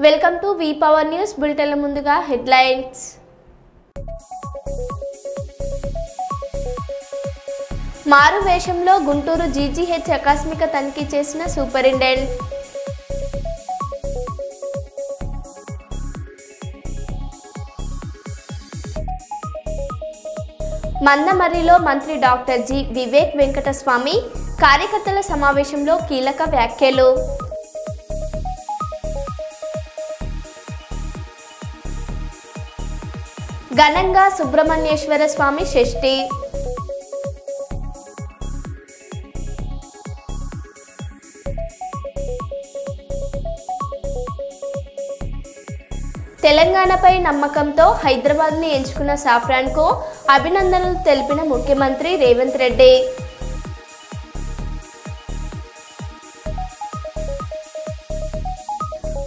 Welcome to V power news బులెటిన్ల ముందుగా headlines. మారు వేషంలో గుంటూరు జీజీహెచ్ ఆకస్మిక తనిఖీ చేసిన సూపరింటెండెంట్. మందమర్రిలో మంత్రి డాక్టర్ జి వివేక్ వెంకటస్వామి కార్యకర్తల సమావేశంలో కీలక వ్యాఖ్యలు. ఘనంగా సుబ్రహ్మణ్యేశ్వర స్వామి షష్ఠి. తెలంగాణపై నమ్మకంతో హైదరాబాద్ని ఎంచుకున్న సాఫ్రాన్కు అభినందనలు తెలిపిన ముఖ్యమంత్రి రేవంత్ రెడ్డి.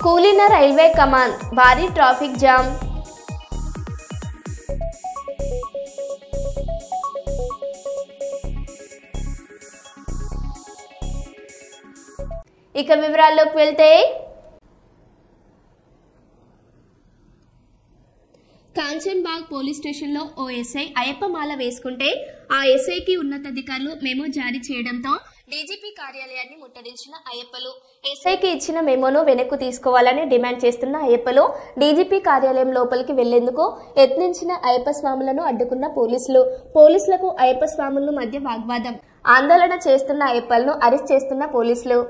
కూలిన రైల్వే కమాన్, భారీ ట్రాఫిక్ జామ్. ఇక వివరాల్లోకి వెళ్తే, కాంచన్బాగ్ పోలీస్ స్టేషన్లో ఓ ఎస్ఐ అయ్యప్పమాల వేసుకుంటే ఆ ఎస్ఐకి ఉన్నతాధికారులు మెమో జారీ చేయడంతో డీజీపీ కార్యాలయాన్ని ముట్టడించిన అయ్యప్పలు ఎస్ఐకి ఇచ్చిన మెమోను వెనక్కు తీసుకోవాలని డిమాండ్ చేస్తున్న అయ్యప్పలు డీజీపీ కార్యాలయం లోపలికి వెళ్లేందుకు యత్నించిన అయ్యప్ప స్వాములను అడ్డుకున్న పోలీసులకు అయ్యప్ప స్వాముల మధ్య వాగ్వాదం. ఆందోళన చేస్తున్న అయ్యప్పలను అరెస్ట్ చేస్తున్న పోలీసులు.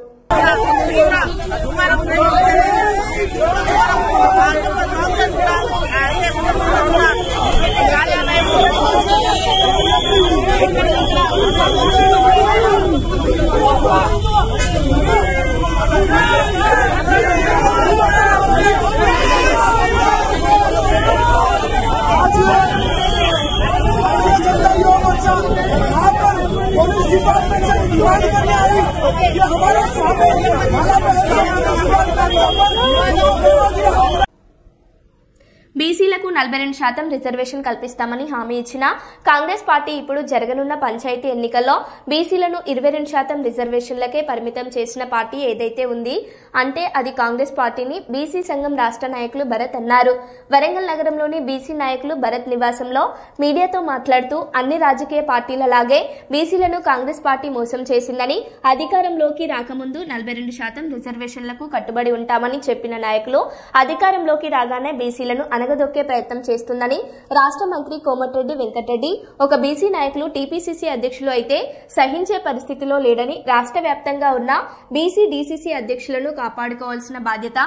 బీసీలకు 42% రిజర్వేషన్ కల్పిస్తామని హామీ ఇచ్చిన కాంగ్రెస్ పార్టీ ఇప్పుడు జరగనున్న పంచాయతీ ఎన్నికల్లో బీసీలను 22% రిజర్వేషన్లకే పరిమితం చేసిన పార్టీ ఏదైతే ఉంది అంటే అది కాంగ్రెస్ పార్టీని బీసీ సంఘం రాష్ట్ర నాయకులు భరత్ అన్నారు. వరంగల్ నగరంలోని బీసీ నాయకులు భరత్ నివాసంలో మీడియాతో మాట్లాడుతూ అన్ని రాజకీయ పార్టీలలాగే బీసీలను కాంగ్రెస్ పార్టీ మోసం చేసిందని, అధికారంలోకి రాకముందు 42% రిజర్వేషన్లకు కట్టుబడి ఉంటామని చెప్పిన నాయకులు అధికారంలోకి రాగానే బీసీలను అనగదొక్కే ప్రయత్నం చేస్తుందని, రాష్ట్ర మంత్రి కోమటిరెడ్డి వెంకటరెడ్డి ఒక బీసీ నాయకులు టీపీసీసీ అధ్యక్షులు అయితే సహించే పరిస్థితిలో లేడని, రాష్ట్ర వ్యాప్తంగా ఉన్న బీసీ డీసీసీ అధ్యక్షులను కాపాడుకోవాల్సిన బాధ్యత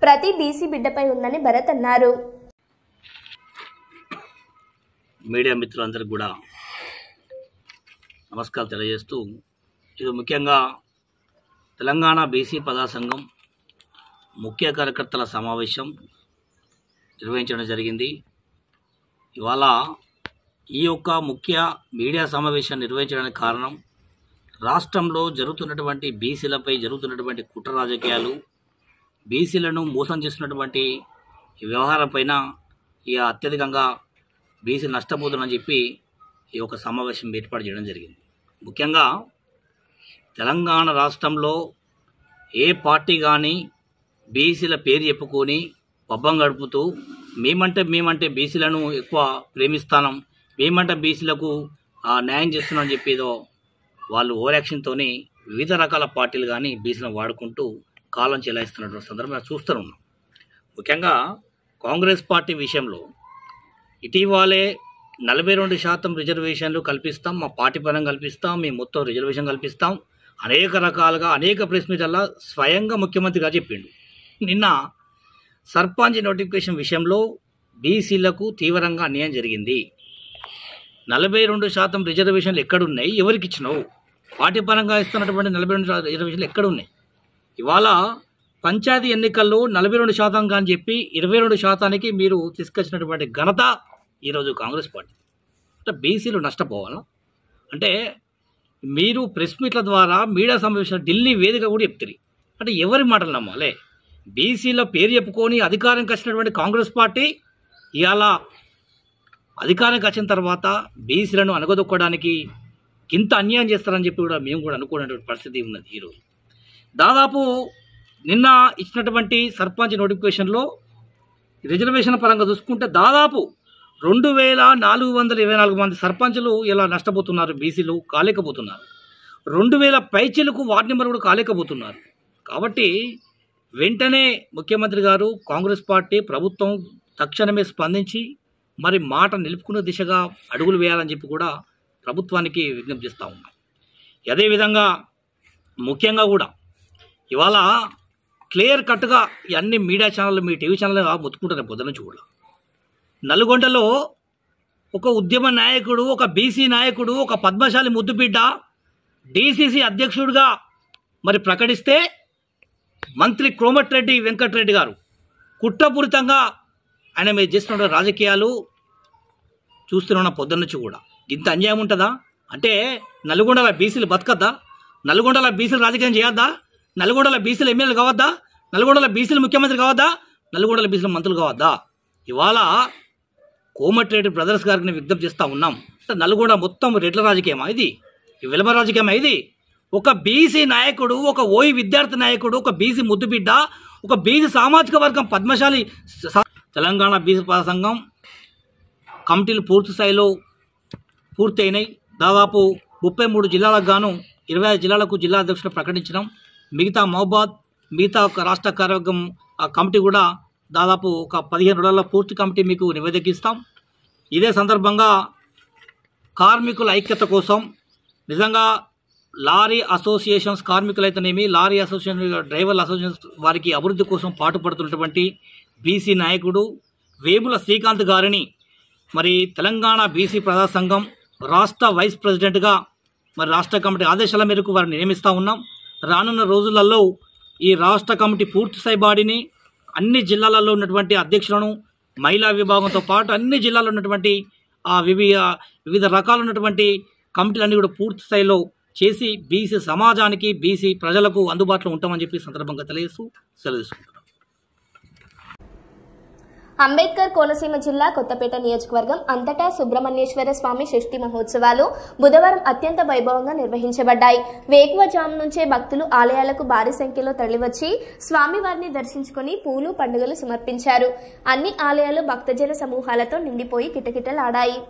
ప్రతి బీసీ బిడ్డపై ఉందని భరత్ అన్నారు. మీడియా మిత్రులందరికీ కూడా నమస్కారం తెలియజేస్తూ, ఇది ముఖ్యంగా తెలంగాణ బీసీ ప్రజా సంఘం ముఖ్య కార్యకర్తల సమావేశం నిర్వహించడం జరిగింది. ఇవాళ ఈ యొక్క ముఖ్య మీడియా సమావేశం నిర్వహించడానికి కారణం రాష్ట్రంలో జరుగుతున్నటువంటి బీసీలపై జరుగుతున్నటువంటి కుట్ర రాజకీయాలు, బీసీలను మోసం చేస్తున్నటువంటి ఈ వ్యవహారంపైన ఇక అత్యధికంగా బీసీలు నష్టపోతుందని చెప్పి ఈ యొక్క సమావేశం ఏర్పాటు చేయడం జరిగింది. ముఖ్యంగా తెలంగాణ రాష్ట్రంలో ఏ పార్టీ కానీ బీసీల పేరు చెప్పుకొని పబ్బం గడుపుతూ మేమంటే బీసీలను ఎక్కువ ప్రేమిస్తాం, మేమంటే బీసీలకు న్యాయం చేస్తున్నామని చెప్పేదో వాళ్ళు ఓవర్ యాక్షన్తో వివిధ రకాల పార్టీలు కానీ బీసీలను వాడుకుంటూ కాలం చెలాయిస్తున్నటువంటి సందర్భం చూస్తూ ఉన్నాం. ముఖ్యంగా కాంగ్రెస్ పార్టీ విషయంలో ఇటీవలే 42% రిజర్వేషన్లు కల్పిస్తాం, మా పార్టీ పరంగా కల్పిస్తాం, మేము మొత్తం రిజర్వేషన్ కల్పిస్తాం, అనేక రకాలుగా అనేక ప్రెస్ మీట్లలో స్వయంగా ముఖ్యమంత్రిగా చెప్పిండు. నిన్న సర్పంచ్ నోటిఫికేషన్ విషయంలో బీసీలకు తీవ్రంగా అన్యాయం జరిగింది. 42% రిజర్వేషన్లు ఎక్కడున్నాయి, ఎవరికి ఇచ్చినావు? పార్టీ పరంగా ఇస్తున్నటువంటి 42% రిజర్వేషన్లు ఎక్కడున్నాయి? ఇవాళ పంచాయతీ ఎన్నికల్లో 42% అని చెప్పి 22%కి మీరు తీసుకొచ్చినటువంటి ఘనత ఈరోజు కాంగ్రెస్ పార్టీ. అంటే బీసీలు నష్టపోవాలా అంటే మీరు ప్రెస్ మీట్ల ద్వారా మీడియా సమావేశాలు ఢిల్లీ వేదిక కూడా చెప్తారు. అంటే ఎవరి మాటలు నమ్మాలి? బీసీల పేరు చెప్పుకొని అధికారంకి వచ్చినటువంటి కాంగ్రెస్ పార్టీ ఇవాళ అధికారానికి వచ్చిన తర్వాత బీసీలను అనగదొక్కడానికి ఇంత అన్యాయం చేస్తారని చెప్పి కూడా మేము కూడా అనుకునేటువంటి పరిస్థితి ఉన్నది. ఈరోజు దాదాపు నిన్న ఇచ్చినటువంటి సర్పంచ్ నోటిఫికేషన్లో రిజర్వేషన్ పరంగా చూసుకుంటే దాదాపు 2424 మంది సర్పంచులు ఇలా నష్టపోతున్నారు. బీసీలు కాలేకపోతున్నారు. 2000 పైచీలకు వార్డు నెంబర్ కూడా కాలేకపోతున్నారు. కాబట్టి వెంటనే ముఖ్యమంత్రి గారు, కాంగ్రెస్ పార్టీ ప్రభుత్వం తక్షణమే స్పందించి మరి మాట నిలుపుకునే దిశగా అడుగులు వేయాలని చెప్పి కూడా ప్రభుత్వానికి విజ్ఞప్తి చేస్తూ ఉన్నాం. అదేవిధంగా ముఖ్యంగా కూడా ఇవాళ క్లియర్ కట్గా ఈ అన్ని మీడియా ఛానళ్ళు, మీ టీవీ ఛానల్ మొత్తుకుంటారు పొద్దు నుంచి కూడా. నల్గొండలో ఒక ఉద్యమ నాయకుడు, ఒక బీసీ నాయకుడు, ఒక పద్మశాలి ముద్దుబిడ్డ డీసీసీ అధ్యక్షుడిగా మరి ప్రకటిస్తే మంత్రి కోమటిరెడ్డి వెంకటరెడ్డి గారు కుట్రపూరితంగా ఆయన మీద చేస్తున్న రాజకీయాలు చూస్తున్న పొద్దున్న నుంచి కూడా. ఇంత అన్యాయం ఉంటుందా? అంటే నల్గొండల బీసీలు బతకద్దా? నల్గొండల బీసీలు రాజకీయం చేయొద్దా? నల్గొండల బీసీలు ఎమ్మెల్యేలు కావద్దా? నల్గొండల బీసీలు ముఖ్యమంత్రి కావద్దా? నల్గొండల బీసీలు మంత్రులు కావద్దా? ఇవాళ కోమటిరెడ్డి బ్రదర్స్ గారికి విజ్ఞప్తి చేస్తూ ఉన్నాం. నల్గొండ మొత్తం రెడ్ల రాజకీయమా ఇది? విలమ రాజకీయమా ఇది? ఒక బీసీ నాయకుడు, ఒక ఓయి విద్యార్థి నాయకుడు, ఒక బీసీ ముద్దుబిడ్డ, ఒక బీసీ సామాజిక వర్గం పద్మశాలి తెలంగాణ బీసీ పద సంఘం కమిటీలు పూర్తి స్థాయిలో పూర్తి అయినాయి. దాదాపు 33 జిల్లాలకు గాను 25 జిల్లాలకు జిల్లా అధ్యక్షులు ప్రకటించడం. మిగతా మహబాద్, మిగతా ఒక రాష్ట్ర కార్యవర్గం ఆ కమిటీ కూడా దాదాపు ఒక 15 రోజుల్లో పూర్తి కమిటీ మీకు నివేదిస్తాం. ఇదే సందర్భంగా కార్మికుల ఐక్యత కోసం నిజంగా లారీ అసోసియేషన్స్ కార్మికులైతేనేమి, లారీ అసోసియేషన్, డ్రైవర్ల అసోసియేషన్స్ వారికి అభివృద్ధి కోసం పాటుపడుతున్నటువంటి బీసీ నాయకుడు వేముల శ్రీకాంత్ గారిని మరి తెలంగాణ బీసీ ప్రజా సంఘం రాష్ట్ర వైస్ ప్రెసిడెంట్గా మరి రాష్ట్ర కమిటీ ఆదేశాల మేరకు వారిని నియమిస్తూ ఉన్నాం. రానున్న రోజులలో ఈ రాష్ట్ర కమిటీ పూర్తి స్థాయి బాడీని అన్ని జిల్లాలలో ఉన్నటువంటి అధ్యక్షులను, మహిళా విభాగంతో పాటు అన్ని జిల్లాల్లో ఉన్నటువంటి వివిధ రకాల ఉన్నటువంటి కమిటీలన్నీ కూడా పూర్తి స్థాయిలో చేసి బీసీ సమాజానికి, బీసీ ప్రజలకు అందుబాటులో ఉంటామని చెప్పి సందర్భంగా తెలియజేస్తూ సెలవు తీసుకుంటున్నాం. అంబేద్కర్ కోనసీమ జిల్లా కొత్తపేట నియోజకవర్గం అంతటా సుబ్రహ్మణ్యేశ్వర స్వామి షష్ఠి మహోత్సవాలు బుధవారం అత్యంత వైభవంగా నిర్వహించబడ్డాయి. వేకువజాము నుంచే భక్తులు ఆలయాలకు భారీ సంఖ్యలో తరలివచ్చి స్వామివారిని దర్శించుకుని పూలు, పండుగలు సమర్పించారు. అన్ని ఆలయాలు భక్తజన సమూహాలతో నిండిపోయి కిటకిటలాడాయి.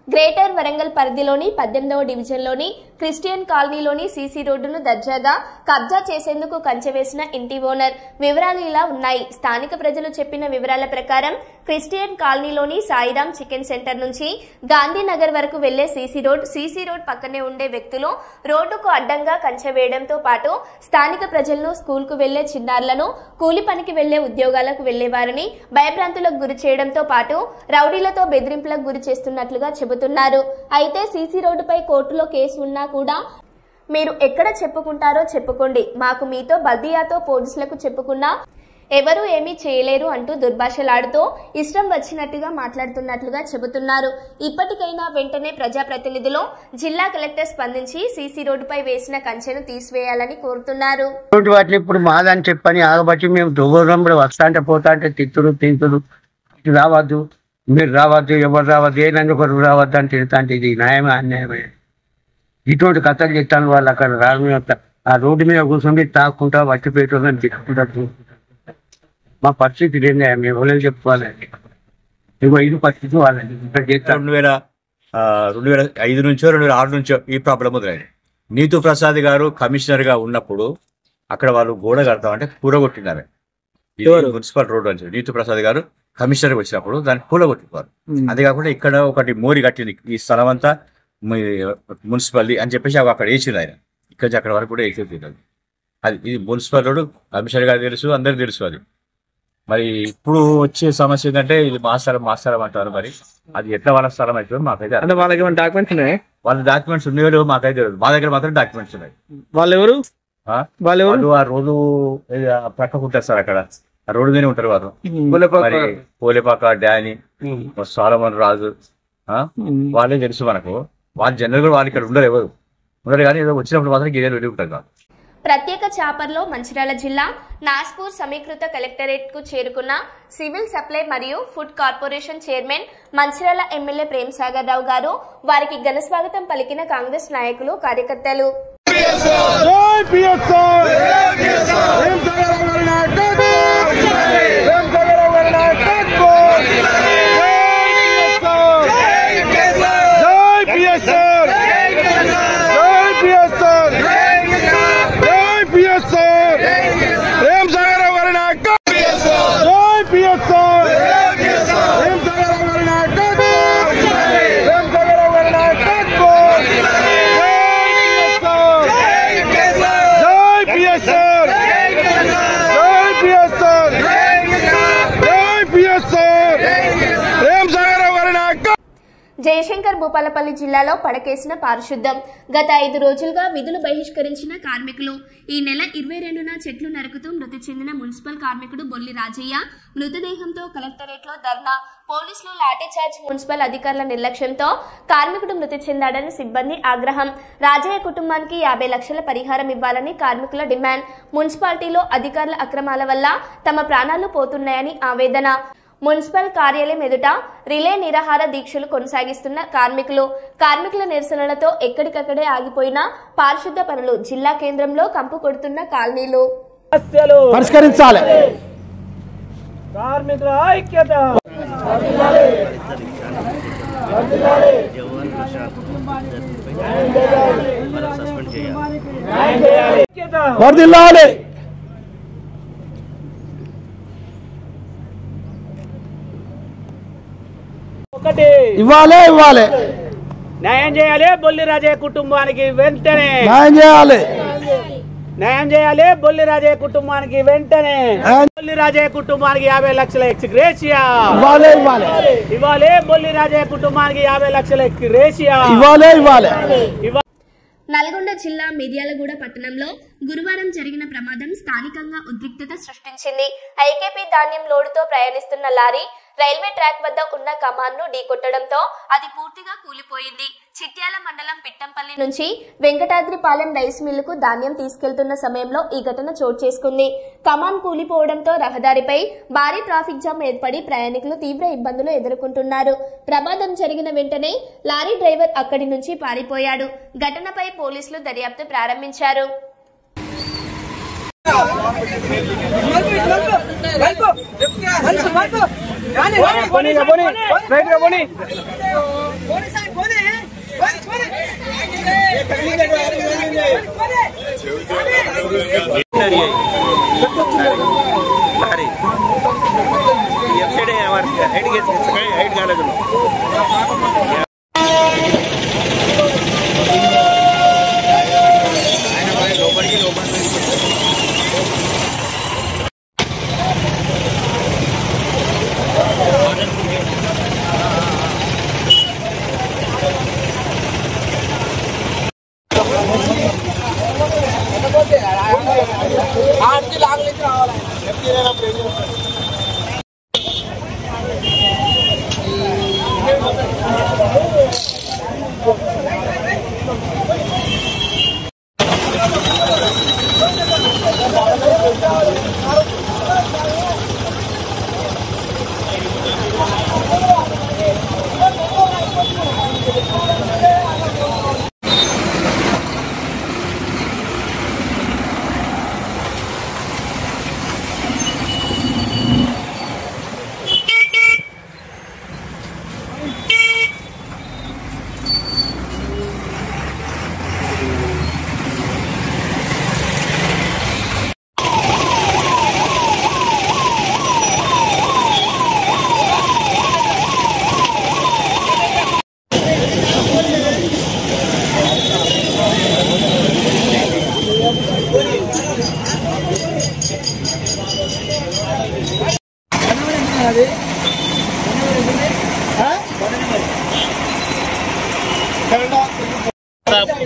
గ్రేటర్ వరంగల్ పరిధిలోని 18వ డివిజన్లోని క్రిస్టియన్ కాలనీలోని సీసీ రోడ్డును దర్జాగా కబ్జా చేసేందుకు కంచె వేసిన ఇంటి ఓనర్ వివరాలు ఇలా ఉన్నాయి. స్థానిక ప్రజలు చెప్పిన వివరాల ప్రకారం క్రిస్టియన్ కాలనీలోని సాయిరాం చికెన్ సెంటర్ నుంచి గాంధీనగర్ వరకు వెళ్లే సీసీ రోడ్ పక్కనే ఉండే వ్యక్తులు రోడ్డుకు అడ్డంగా కంచె వేయడంతో పాటు స్థానిక ప్రజలను స్కూల్ కు వెళ్లే చిన్నారులను కూలి పనికి వెళ్లే ఉద్యోగాలకు వెళ్లే వారిని భయభ్రాంతులకు గురి చేయడంతో పాటు రౌడీలతో బెదిరింపులకు గురి చేస్తున్నట్లుగా చెబుతున్నారు. అయితే సీసీ రోడ్డుపై కోర్టులో కేసు ఉన్నా కూడా మీరు ఎక్కడ చెప్పుకుంటారో చెప్పుకోండి, మాకు మీతో బల్దియాతో పోలీసులకు చెప్పుకున్నా ఎవరూ ఏమీ చేయలేరు అంటూ దుర్భాషలాడుతూ ఇష్టం వచ్చినట్టుగా మాట్లాడుతున్నట్లుగా చెబుతున్నారు. ఇప్పటికైనా వెంటనే ప్రజాప్రతినిధులు జిల్లా కలెక్టర్ స్పందించి సీసీ రోడ్డుపై వేసిన కంచెను తీసివేయాలని కోరుతున్నారు. ఇప్పుడు మాదని చెప్పని ఆగబట్టి మేము దూరంలో వస్తా అంటే పోతా అంటే తిట్టుడు ఇటు రావద్దు, మీరు రావద్దు, ఎవరు రావద్దు, ఏనందుకు రావద్దు అని తిడతా అంటే ఇది న్యాయమే అన్యాయమే? ఇటువంటి కథలు చెప్తాను. వాళ్ళు అక్కడ ఆ రోడ్డు మీద కూర్చొని తాక్కుంటా వచ్చిపోయేటోళ్ళని తిట్టుకుంటారు. మా పరిస్థితి ఏంటంటే మేము ఎవరైనా చెప్పుకోవాలండి. ఇగో ఇది పరిస్థితి వాళ్ళని 2005 నుంచో 2006 నుంచో ఈ ప్రాబ్లం మొదలైంది. నీతు ప్రసాద్ గారు కమిషనర్ గా ఉన్నప్పుడు అక్కడ వాళ్ళు గోడ కడతామంటే కూరగొట్టినారు. మున్సిపల్ రోడ్ అని నీతు ప్రసాద్ గారు కమిషనర్ వచ్చినప్పుడు దాన్ని కూలగొట్టిపోరు. అంతేకాకుండా ఇక్కడ ఒకటి మోరి కట్టింది, ఈ స్థలం అంతా మున్సిపాలిటీ అని చెప్పేసి అక్కడ వేసింది ఆయన. ఇక్కడ అక్కడ వరకు కూడా వేసేది అది. ఇది మున్సిపల్ రోడ్, కమిషనర్ గారు తెలుసు, అందరికి తెలుసు అది. మరి ఇప్పుడు వచ్చే సమస్య ఏంటంటే ఇది మా స్థలం అంటారు. మరి అది ఎట్లా వాళ్ళ స్థలం అవుతుందో మాకైతే అంటే వాళ్ళకి ఏమైనా డాక్యుమెంట్స్ ఉన్నాయి? వాళ్ళ డాక్యుమెంట్స్ ఉన్నాయో మాకైతే తెలియదు. మా దగ్గర మాత్రం డాక్యుమెంట్స్ ఉన్నాయి. వాళ్ళు ఆ రోడ్డు పక్కకుంటారు సార్, అక్కడ ఆ రోడ్డు మీదే ఉంటారు వారు. పోలేపాక డాని, సాలమన్ రాజు వాళ్ళే తెలుసు మనకు. వాళ్ళు జనరల్ గా వాళ్ళు ఇక్కడ ఉండరు, ఎవరు ఉండరు, కానీ ఏదో వచ్చినప్పుడు మాత్రం గిరియలు వెళ్ళి ఉంటారు. ప్రత్యేక చాపర్లో మంచిర్యాల జిల్లా నాస్పూర్ సమీకృత కలెక్టరేట్ కు చేరుకున్న సివిల్ సప్లై మరియు food corporation chairman Mancherial MLA Prem Sagar Rao garu వారికి ఘన స్వాగతం పలికిన కాంగ్రెస్ నాయకులు, కార్యకర్తలు. జయశంకర్ భూపాలపల్లి జిల్లాలో పడకేసిన పారిశుద్ధ్యం. గత 5 రోజులుగా విధులు బహిష్కరించిన కార్మికులు ఈ నెల 22న చెట్లు నరుకుతూ మృతి చెందిన మున్సిపల్ కార్మికుడు బొల్లి రాజయ్య మృతదేహంతో కలెక్టరేట్ లో ధర్నా. పోలీసులు లాఠీచార్జ్, మున్సిపల్ అధికారుల నిర్లక్ష్యంతో కార్మికుడు మృతి చెందాడని సిబ్బంది ఆగ్రహం. రాజయ్య కుటుంబానికి 50 లక్షల పరిహారం ఇవ్వాలని కార్మికుల డిమాండ్. మున్సిపాలిటీలో అధికారుల అక్రమాల వల్ల తమ ప్రాణాలు పోతున్నాయని ఆవేదన. మున్సిపల్ కార్యాలయం ఎదుట రిలే నిరాహార దీక్షలు కొనసాగిస్తున్న కార్మికుల నిరసనలతో ఎక్కడికక్కడే ఆగిపోయిన పారిశుద్ధ పనులు. జిల్లా కేంద్రంలో కంపు కొడుతున్న కాలనీలు పరిష్కరించాలి. కార్మికుల ఐక్యత. వర్ధిల్లాలి. ఇవ్వాలి న్యాయం చేయాలి. బొల్లి రాజయ్య కుటుంబానికి వెంటనే న్యాయం చేయాలి. బొల్లి రాజయ్య కుటుంబానికి వెంటనే బొల్లి రాజయ్య కుటుంబానికి 50 లక్షల ఎక్స్గ్రేషియా ఇవ్వాలి. బొల్లి రాజయ్య కుటుంబానికి 50 లక్షల ఎక్స్గ్రేషియా ఇవ్వాలి. నల్గొండ జిల్లా మిర్యాలగూడ పట్టణంలో గురువారం జరిగిన ప్రమాదం స్థానికంగా ఉద్రిక్తత సృష్టించింది. ఐకేపీ ధాన్యం లోడుతో ప్రయాణిస్తున్న లారీ రైల్వే ట్రాక్ వద్ద ఉన్న కమాన్ను ఢీకొట్టడంతో అది పూర్తిగా కూలిపోయింది. చిట్యాల మండలం పిట్టంపల్లి నుంచి వెంకటాద్రిపాలెం రైస్ మిల్లుకు ధాన్యం తీసుకెళ్తున్న సమయంలో ఈ ఘటన చోటు చేసుకుంది. కమాన్ కూలిపోవడంతో రహదారిపై భారీ ట్రాఫిక్ జామ్ ఏర్పడి ప్రయాణికులు తీవ్ర ఇబ్బందులు ఎదుర్కొంటున్నారు. ప్రమాదం జరిగిన వెంటనే లారీ డ్రైవర్ అక్కడి నుంచి పారిపోయాడు. ఘటనపై పోలీసులు దర్యాప్తు ప్రారంభించారు.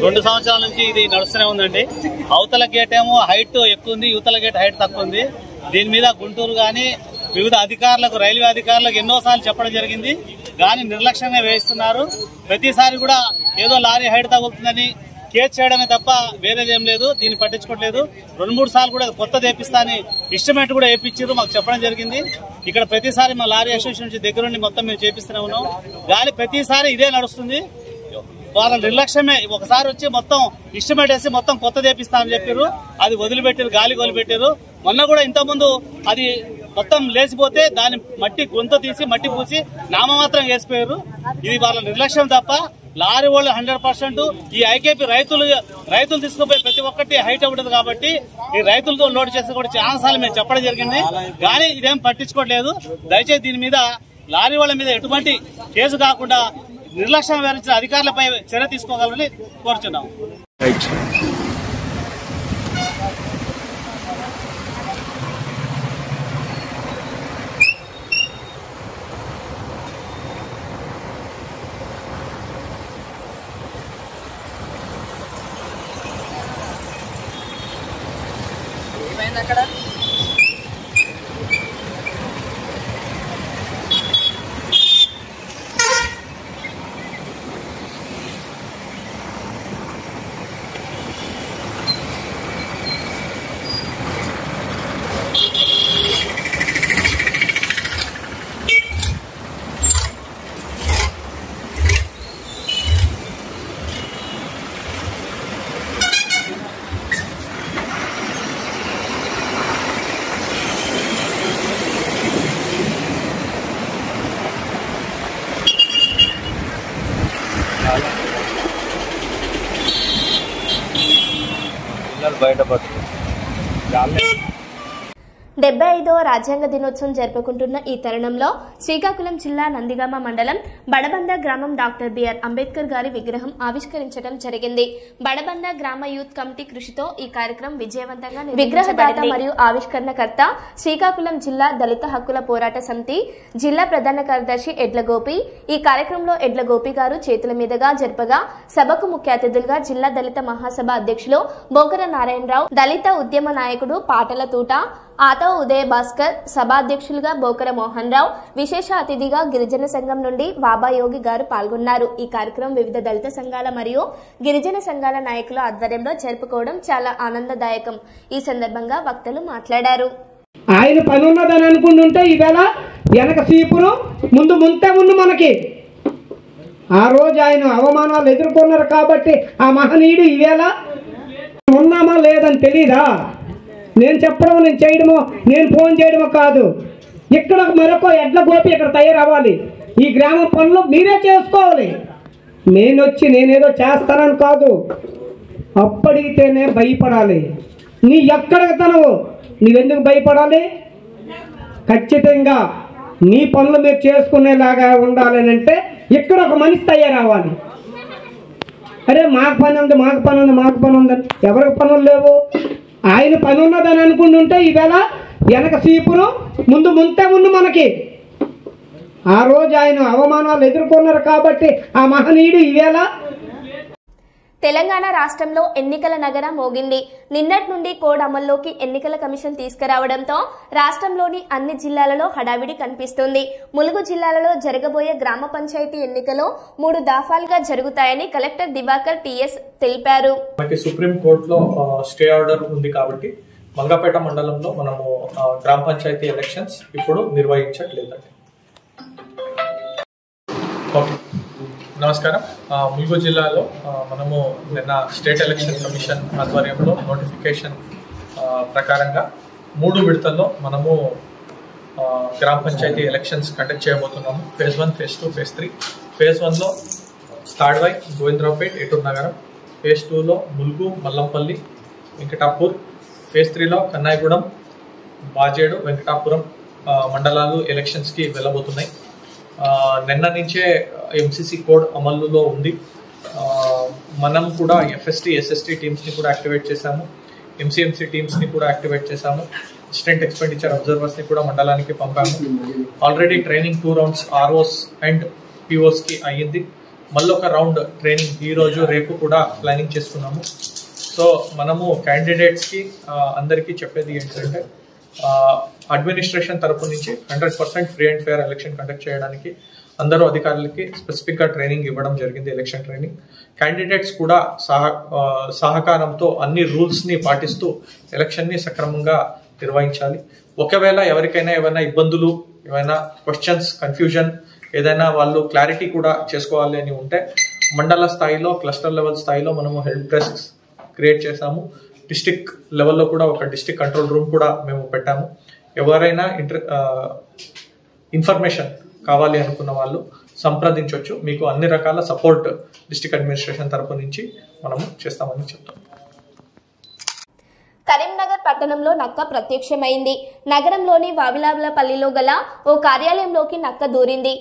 రెండు సంవత్సరాల నుంచి ఇది నడుస్తూనే ఉందండి. అవతల గేట్ ఏమో హైట్ ఎక్కువ ఉంది, యువతల గేట్ హైట్ తక్కువ ఉంది. దీని మీద గుంటూరు గాని వివిధ అధికారులకు, రైల్వే అధికారులకు ఎన్నోసార్లు చెప్పడం జరిగింది, కానీ నిర్లక్ష్యంగా వేయిస్తున్నారు. ప్రతిసారి కూడా ఏదో లారీ హైట్ తగులుతుందని కేసు చేయడమే తప్ప వేరేదేం లేదు. దీన్ని పట్టించుకోవట్లేదు. 2-3 సార్లు కూడా కొత్త తెప్పిస్తా అని ఇస్టిమేట్ కూడా వేయించారు, మాకు చెప్పడం జరిగింది. ఇక్కడ ప్రతిసారి మా లారీ అసోసియేషన్ నుంచి దగ్గరుండి మొత్తం మేము చేపిస్తూనే ఉన్నాం, కానీ ప్రతిసారి ఇదే నడుస్తుంది. వాళ్ళ నిర్లక్ష్యమే. ఒకసారి వచ్చి మొత్తం ఇస్టిమేట్ వేసి మొత్తం కొత్త తెప్పిస్తామని చెప్పారు, అది వదిలిపెట్టారు, గాలికి వదిలిపెట్టారు. మొన్న కూడా ఇంతకుముందు అది మొత్తం లేచిపోతే దాన్ని మట్టి గొంత తీసి మట్టి పూసి నామమాత్రం వేసిపోయారు. ఇది వాళ్ళ నిర్లక్ష్యం తప్ప లారీ వాళ్ళు 100% ఈ ఐకేపీ రైతులు తీసుకుపోయి ప్రతి ఒక్కటి హైట్ అవుతుంది కాబట్టి ఈ రైతులతో లోడ్ చేసి కూడా చాలా సార్లు మేము చెప్పడం జరిగింది, కానీ ఇదేం పట్టించుకోవట్లేదు. దయచేసి దీని మీద లారీ వాళ్ళ మీద ఎటువంటి కేసు కాకుండా నిర్లక్ష్యం వహించిన అధికారులపై చర్య తీసుకోగలని కోరుచున్నాం. అక్కడ బయటపడుతుంది. 75వ రాజ్యాంగ దినోత్సవం జరుపుకుంటున్న ఈ తరుణంలో శ్రీకాకుళం జిల్లా నందిగామ మండలం బడబంద గ్రామం డాక్టర్ బిఆర్ అంబేద్కర్ గారి విగ్రహం ఆవిష్కరించడం జరిగింది. బడబంద గ్రామ యూత్ కమిటీ కృషితో ఈ కార్యక్రమం విజయవంతంగా విగ్రహదాత మరియు ఆవిష్కరణకర్త శ్రీకాకుళం జిల్లా దళిత హక్కుల పోరాట సమితి జిల్లా ప్రధాన కార్యదర్శి ఎడ్ల గోపి. ఈ కార్యక్రమంలో ఎడ్ల గోపి గారు చేతుల మీదుగా జరపగా సభకు ముఖ్య అతిథులుగా జిల్లా దళిత మహాసభ అధ్యక్షులు బోకర నారాయణరావు, దళిత ఉద్యమ నాయకుడు పాటల తూట ఆతవ ఉదయ భాస్కర్, సభాధ్యక్షులుగా బోకర మోహన్ రావు, విశేష అతిథిగా గిరిజన సంఘం నుండి బాబాయోగి గారు పాల్గొన్నారు. ఈ కార్యక్రమం వివిధ దళిత సంఘాల మరియు గిరిజన సంఘాల నాయకుల ఆధ్వర్యంలో జరుపుకోవడం చాలా ఆనందదాయకం. ఈ సందర్భంగా వక్తలు మాట్లాడారు. ఆయన పని ఉన్నదని అనుకుంటుంటే ఈవేళ వెనక సీపురు ముందు ముంతే ఉంది మనకి. ఆ రోజు ఆయన అవమానాలు ఎదుర్కొన్నారు కాబట్టి ఆ మహనీయుడు ఈవేళ ఉన్నామా లేదని తెలీదా? నేను చెప్పడమో నేను చేయడమో నేను ఫోన్ చేయడమో కాదు. ఇక్కడ మరొక ఎడ్ల గోపి ఇక్కడ తయారవ్వాలి. ఈ గ్రామ పనులు మీరే చేసుకోవాలి. నేనేదో చేస్తానని కాదు. అప్పడిగితేనే భయపడాలి. నీ ఎక్కడికి తనవు నీవెందుకు భయపడాలి? ఖచ్చితంగా నీ పనులు మీరు చేసుకునేలాగా ఉండాలి అంటే ఇక్కడ ఒక మనిషి తయారవ్వాలి. అరే మాకు పని ఉంది ఉందని ఎవరికి పనులు లేవు. ఆయన పని ఉన్నదని అనుకుంటుంటే ఈవేళ వెనక సీపురు ముందు ముంతే ఉంది మనకి. ఆ రోజు ఆయన అవమానాలు ఎదుర్కొన్నారు కాబట్టి ఆ మహనీయుడు ఈవేళ. తెలంగాణ రాష్ట్రంలో ఎన్నికల నగర మోగింది. నిన్నటి నుండి కోడ్ అమల్లోకి ఎన్నికల కమిషన్ తీసుకురావడంతో రాష్ట్రంలోని అన్ని జిల్లాలలో హడావిడి కనిపిస్తుంది. ములుగు జిల్లాలలో జరగబోయే గ్రామ పంచాయతీ ఎన్నికలు 3 దఫాలుగా జరుగుతాయని కలెక్టర్ దివాకర్ టిఎస్ తెలిపారు. సుప్రీం కోర్టులో స్టే ఆర్డర్ ఉంది కాబట్టి మంగపేట మండలంలో మనము గ్రామ పంచాయతీ ఎలక్షన్స్ ఇప్పుడు నిర్వహించట్లేదండి. నమస్కారం. ములుగు జిల్లాలో మనము నిన్న స్టేట్ ఎలక్షన్ కమిషన్ ఆధ్వర్యంలో నోటిఫికేషన్ ప్రకారంగా 3 విడతల్లో మనము గ్రామ పంచాయతీ ఎలక్షన్స్ కండక్ట్ చేయబోతున్నాము. Phase 1, phase 2, phase 3. ఫేజ్ 1లో తాడ్వాయి, గోవిందరావుపేట్, ఏటూరు నగరం. ఫేజ్ 2లో ములుగు, మల్లంపల్లి, వెంకటాపూర్. ఫేజ్ 3లో కన్నాయిగూడెం, బాజేడు, వెంకటాపురం మండలాలు ఎలక్షన్స్కి వెళ్ళబోతున్నాయి. నిన్న నుంచే ఎంసీసీ కోడ్ అమలులో ఉంది. మనం కూడా ఎఫ్ఎస్టీ, ఎస్ఎస్టీ టీమ్స్ని కూడా యాక్టివేట్ చేశాము. ఎంసీఎంసీ టీమ్స్ని కూడా యాక్టివేట్ చేశాము. అసిస్టెంట్ ఎక్స్పెండిచర్ అబ్జర్వర్స్ని కూడా మండలానికి పంపాము. Already training 2 rounds ROs and పిఓస్కి అయ్యింది. మళ్ళీ ఒక రౌండ్ ట్రైనింగ్ ఈరోజు రేపు కూడా ప్లానింగ్ చేసుకున్నాము. సో మనము క్యాండిడేట్స్కి అందరికీ చెప్పేది ఏంటంటే అడ్మినిస్ట్రేషన్ తరపు నుంచి 100% free and fair election conduct చేయడానికి అందరూ అధికారులకి స్పెసిఫిక్గా ట్రైనింగ్ ఇవ్వడం జరిగింది, ఎలక్షన్ ట్రైనింగ్. క్యాండిడేట్స్ కూడా సహకారంతో అన్ని రూల్స్ని పాటిస్తూ ఎలక్షన్ని సక్రమంగా నిర్వహించాలి. ఒకవేళ ఎవరికైనా ఏమైనా ఇబ్బందులు, ఏమైనా క్వశ్చన్స్, కన్ఫ్యూజన్, ఏదైనా వాళ్ళు క్లారిటీ కూడా చేసుకోవాలి అని ఉంటే మండల స్థాయిలో, క్లస్టర్ లెవెల్ స్థాయిలో మనము హెల్ప్ డెస్క్ క్రియేట్ చేశాము. డిస్టిక్ లెవెల్లో కూడా ఒక డిస్టిక్ కంట్రోల్ రూమ్ కూడా మేము పెట్టాము. ఎవరైనా ఇన్ఫర్మేషన్ కావాలి అనుకున్న వాళ్ళు సంప్రదించవచ్చు. మీకు అన్ని రకాల సపోర్ట్ డిస్టిక్ అడ్మినిస్ట్రేషన్ తరపు నుంచి మనము చేస్తామని చెప్తాం. కరీంనగర్ పట్టణంలో నక్క ప్రత్యక్షమైంది. నగరంలోని వావిలాలపల్లిలో గల ఓ కార్యాలయంలోకి నక్క దూరింది.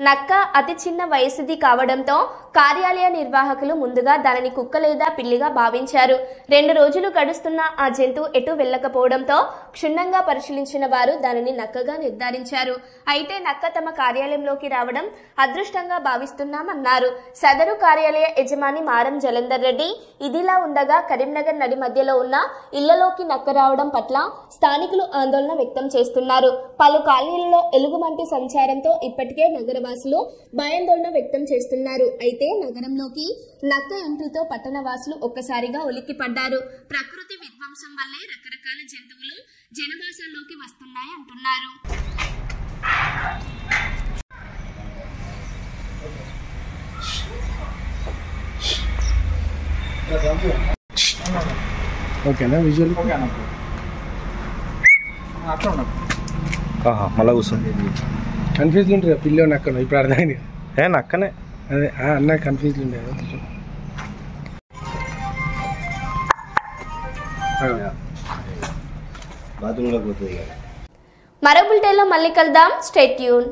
నక్క అతి చిన్న వయసుది కావడంతో కార్యాలయ నిర్వాహకులు ముందుగా దానిని కుక్క లేదా పిల్లిగా భావించారు. 2 రోజులు గడుస్తున్న ఆ జంతువు ఎటు వెళ్లకపోవడంతో క్షుణ్ణంగా పరిశీలించిన వారు దానిని నక్కగా నిర్ధారించారు. అయితే నక్క తమ కార్యాలయంలోకి రావడం అదృష్టంగా భావిస్తున్నామన్నారు. సదరు కార్యాలయ యజమాని మారం జలంధర్ రెడ్డి. ఇదిలా ఉండగా కరీంనగర్ నడి మధ్యలో ఉన్న ఇళ్లలోకి నక్క రావడం పట్ల స్థానికులు ఆందోళన వ్యక్తం చేస్తున్నారు. పలు కాలనీలలో ఎలుగుబంటి సంచారంతో ఇప్పటికే నగరవాసులు భయాందోళన వ్యక్తం చేస్తున్నారు. అయితే నగరంలోకి నక్క ఎంట్రీతో పట్టణవాసులు ఒక్కసారిగా ఉలిక్కిపడ్డారు. ప్రకృతి విధ్వంసం వల్లే రకరకాల జంతువులు జనవాసాల్లోకి వస్తున్నాయి అంటున్నారు. ఓకేనా విజువల్ మళ్ళా కూర్చోండి. కన్ఫ్యూజ్ ఉంటుంది పిల్లో నక్కను. ఇప్పుడు అర్థమైంది. నక్కనే అదే అన్న కన్ఫ్యూజ్ ఉండేది. మరో బులెటిన్లో మళ్ళీ కలుద్దాం. Stay tune.